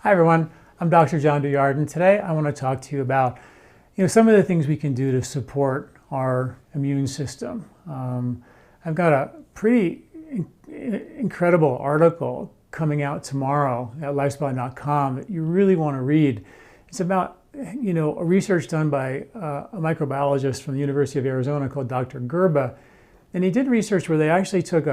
Hi everyone, I'm Dr. John Douillard, and today I want to talk to you about some of the things we can do to support our immune system. I've got a pretty incredible article coming out tomorrow at LifeSpa.com that you really want to read. It's about a research done by a microbiologist from the University of Arizona called Dr. Gerba, and he did research where they actually took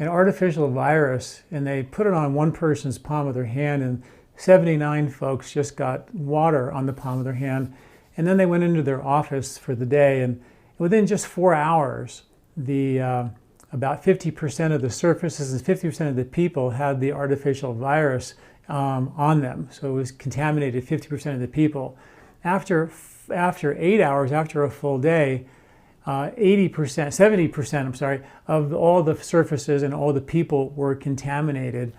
an artificial virus and they put it on one person's palm of their hand, and 79 folks just got water on the palm of their hand, and then they went into their office for the day, and within just 4 hours about 50% of the surfaces and 50% of the people had the artificial virus on them. So it was contaminated 50% of the people. After 8 hours, after a full day, 70% of all the surfaces and all the people were contaminated,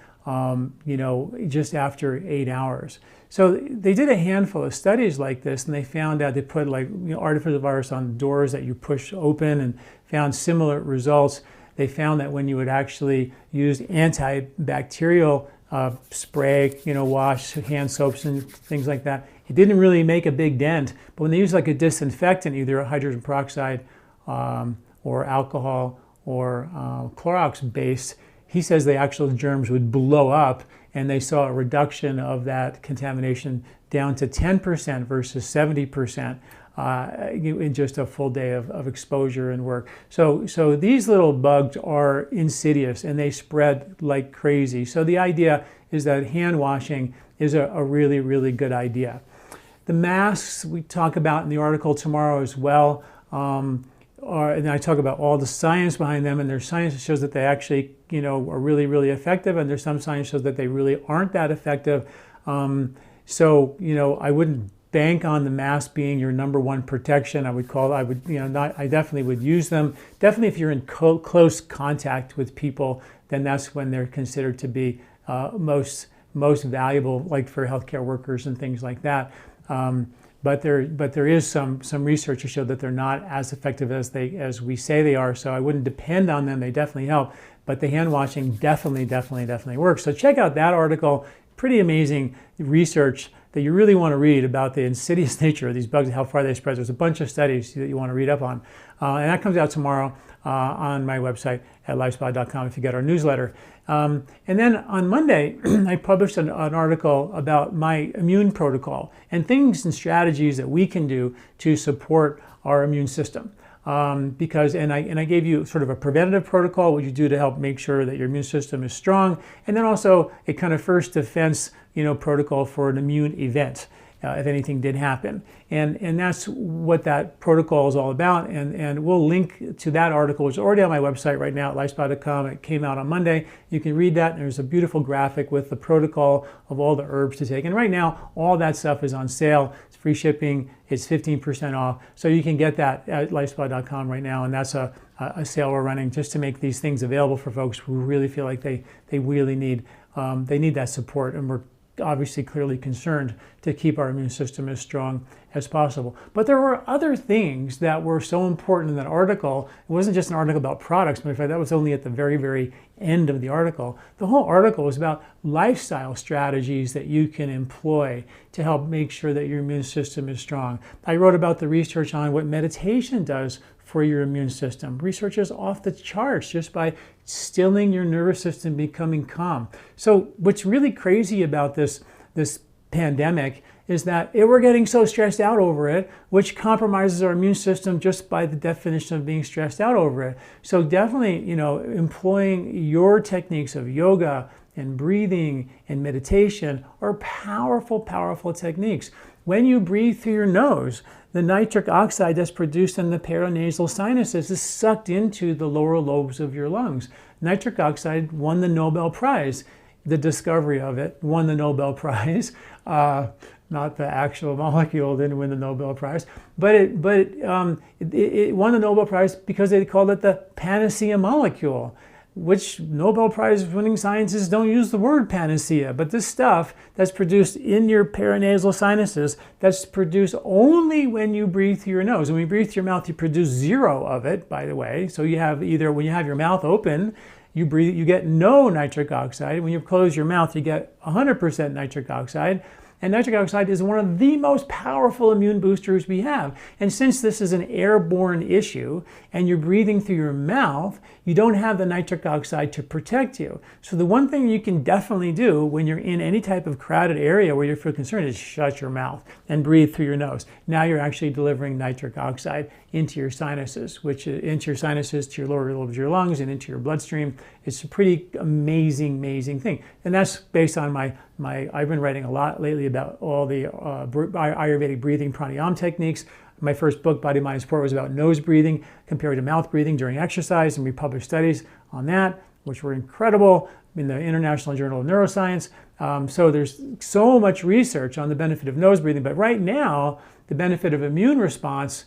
just after 8 hours. So they did a handful of studies like this, and they found out they put artificial virus on doors that you push open and found similar results. They found that when you would actually use antibacterial spray, wash, hand soaps and things like that, it didn't really make a big dent. But when they used like a disinfectant, either a hydrogen peroxide or alcohol or Clorox based, he says the actual germs would blow up, and they saw a reduction of that contamination down to 10% versus 70% in just a full day of exposure and work. So these little bugs are insidious and they spread like crazy. So the idea is that hand washing is a really, really good idea. The masks we talk about in the article tomorrow as well. And I talk about all the science behind them, and there's science that shows that they actually, are really, really effective, and there's some science that shows that they really aren't that effective. So I wouldn't bank on the mask being your number one protection. I definitely would use them. Definitely if you're in close contact with people, then that's when they're considered to be most valuable, like for healthcare workers and things like that. But there is some research to show that they're not as effective as we say they are. So I wouldn't depend on them. They definitely help, but the hand washing definitely works. So check out that article. Pretty amazing research that you really want to read about the insidious nature of these bugs and how far they spread. There's a bunch of studies that you want to read up on, and that comes out tomorrow on my website at LifeSpa.com if you get our newsletter. And then on Monday, I published an article about my immune protocol and things and strategies that we can do to support our immune system. And I gave you sort of a preventative protocol, what you do to help make sure that your immune system is strong, and then also a kind of first defense, protocol for an immune event. If anything did happen. And that's what that protocol is all about. And we'll link to that article, which is already on my website right now at lifespa.com. It came out on Monday. You can read that. And there's a beautiful graphic with the protocol of all the herbs to take. And right now, all that stuff is on sale. It's free shipping. It's 15% off. So you can get that at lifespa.com right now. And that's a sale we're running just to make these things available for folks who really feel like they really need that support. And we're obviously clearly concerned to keep our immune system as strong as possible. But there were other things that were so important in that article. It wasn't just an article about products. Matter of fact, that was only at the very, very end of the article. The whole article was about lifestyle strategies that you can employ to help make sure that your immune system is strong. I wrote about the research on what meditation does for your immune system. Research is off the charts just by stilling your nervous system, becoming calm. So what's really crazy about this pandemic is that we're getting so stressed out over it, which compromises our immune system just by the definition of being stressed out over it. So definitely, employing your techniques of yoga and breathing and meditation are powerful, powerful techniques. When you breathe through your nose, the nitric oxide that's produced in the paranasal sinuses is sucked into the lower lobes of your lungs. Nitric oxide won the Nobel Prize. The discovery of it won the Nobel Prize. Not the actual molecule didn't win the Nobel Prize, but it won the Nobel Prize because they called it the panacea molecule. which Nobel Prize winning scientists don't use the word panacea, but this stuff that's produced in your paranasal sinuses, that's produced only when you breathe through your nose. And when you breathe through your mouth, you produce zero of it, by the way. So you have either when you have your mouth open, you get no nitric oxide. When you close your mouth, you get 100% nitric oxide. And nitric oxide is one of the most powerful immune boosters we have. And since this is an airborne issue and you're breathing through your mouth, you don't have the nitric oxide to protect you. So the one thing you can definitely do when you're in any type of crowded area where you feel concerned is shut your mouth and breathe through your nose. Now you're actually delivering nitric oxide into your sinuses, to your lower lobes of your lungs and into your bloodstream. It's a pretty amazing thing. And that's based on I've been writing a lot lately about all the Ayurvedic breathing pranayama techniques. My first book, Body, Mind, Sport, was about nose breathing compared to mouth breathing during exercise, and we published studies on that, which were incredible in the International Journal of Neuroscience. So there's so much research on the benefit of nose breathing, but right now, the benefit of immune response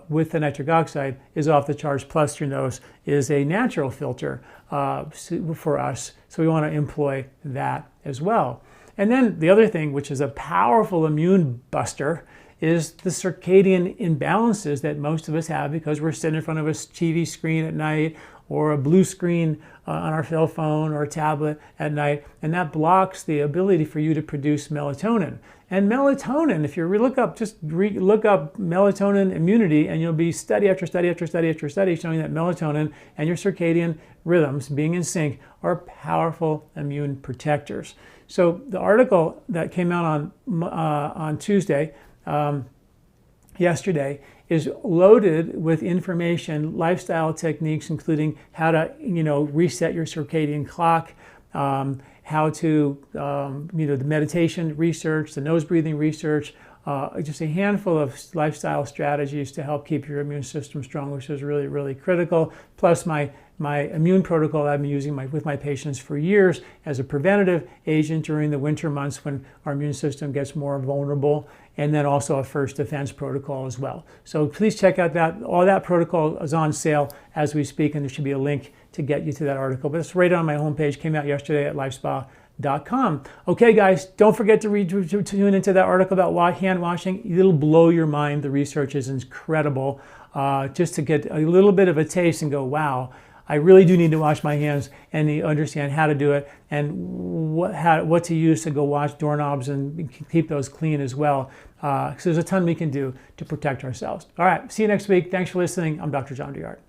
with the nitric oxide is off the charts, plus your nose is a natural filter for us. So we want to employ that as well. And then the other thing, which is a powerful immune buster, is the circadian imbalances that most of us have because we're sitting in front of a TV screen at night or a blue screen on our cell phone or a tablet at night, and that blocks the ability for you to produce melatonin. And melatonin, if you look up melatonin immunity, and you'll be study after study after study after study showing that melatonin and your circadian rhythms being in sync are powerful immune protectors. So the article that came out on Tuesday, yesterday, is loaded with information, lifestyle techniques, including how to, reset your circadian clock, how to, the meditation research, the nose breathing research, just a handful of lifestyle strategies to help keep your immune system strong, which is really critical. Plus my immune protocol I've been using with my patients for years as a preventative agent during the winter months when our immune system gets more vulnerable, and then also a first defense protocol as well. So please check out that. All that protocol is on sale as we speak, and there should be a link to get you to that article. But it's right on my homepage, came out yesterday at LifeSpa.com. Okay, guys, don't forget to tune into that article about hand washing. It'll blow your mind. The research is incredible. Just to get a little bit of a taste and go, wow, I really do need to wash my hands and understand how to do it and what to use to go wash doorknobs and keep those clean as well. So there's a ton we can do to protect ourselves. All right, see you next week. Thanks for listening. I'm Dr. John Douillard.